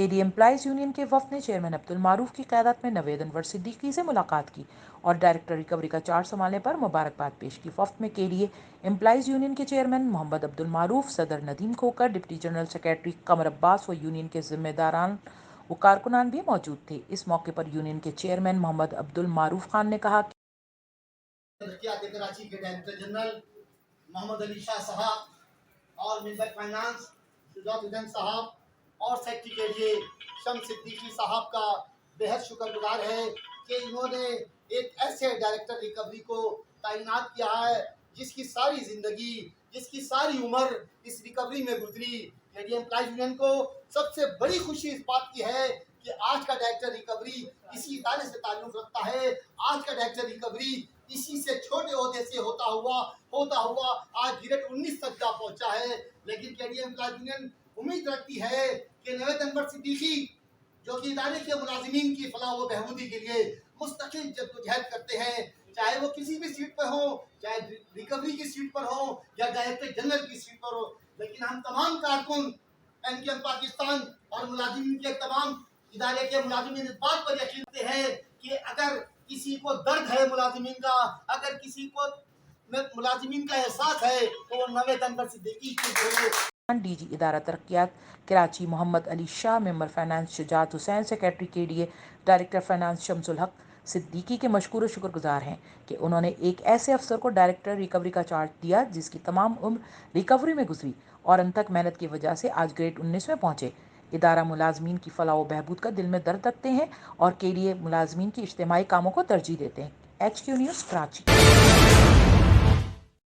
के लिए employees union के वफद ने चेयरमैन अब्दुल मारूफ की क़यादत में नवेद अनवर सिद्दीकी से मुलाकात की और डायरेक्टर रिकवरी का चार्ज संभालने पर मुबारकबाद पेश की। वफद में के लिए एम्प्लॉइज़ यूनियन के चेयरमैन मोहम्मद अब्दुल मारूफ, सदर नदीम खोकर, डिप्टी जनरल सेक्रेटरी कमर अब्बास व यूनियन के जिम्मेदारान व कारकुनान भी मौजूद थे। इस मौके पर यूनियन के चेयरमैन मोहम्मद अब्दुल मारूफ खान ने कहा कि कराची के डायरेक्टर जनरल मोहम्मद अली शाह साहब और मिनिस्टर फाइनेंस शुजात हुसैन साहब और सेक्रेटरी शम्स सिद्दीकी साहब का बेहद शुक्रगुजार है कि इन्होंने एक ऐसे डायरेक्टर रिकवरी को तैनात किया है जिसकी सारी ज़िंदगी, जिसकी सारी उम्र इस रिकवरी में गुजरी। यदि एम्प्लॉइज यूनियन को सबसे बड़ी खुशी इस बात की है कि आज का डायरेक्टर रिकवरी इसी इदारे से ताल्लुक़ रखता है। आज का डायरेक्टर रिकवरी इसी से छोटे ओहदे से होता हुआ आज ग्रेड 19 तक जा पहुंचा है। लेकिन केडीएम एम्प्लॉइज यूनियन उम्मीद रखती है कि नवेद अनवर सिद्दीकी जो कि इदारे के मुलाजिमीन की फलाह व बहबूदी के लिए मुस्तकिल जद्दोजहद करते हैं, चाहे वो किसी भी सीट पर हो, चाहे रिकवरी की सीट पर हो या डायरेक्टर जनरल की सीट पर हो। लेकिन हम तमाम कारकुन एनकेएम पाकिस्तान और मुलाजिमीन के तमाम इदारे के मुलाजिमीन इस बात पर यकीन रखते हैं कि अगर किसी को दर्द है मुलाजिमीन का, अगर किसी को मुलाजिमीन का एहसास है तो वो नवेद अनवर सिद्दीकी की डीजी इदारा तरक्यात Karachi Mohammad Ali Shah, member finance Shujaat Hussain, secretary KDA director finance Shamsul Haq Siddiqui के मशकूर शुक्रगुजार हैं कि उन्होंने एक ऐसे अफसर को डायरेक्टर रिकवरी का चार्ज दिया जिसकी तमाम उम्र रिकवरी में गुजरी और अनथक मेहनत की वजह से आज ग्रेड 19 में पहुंचे। इदारा मुलाजमीन की फलाह व बहबूद का दिल में दर्द रखते हैं और के लिए मुलाजमीन की इज्तिमाई कामों को तरजीह देते हैं। HQ news Karachi.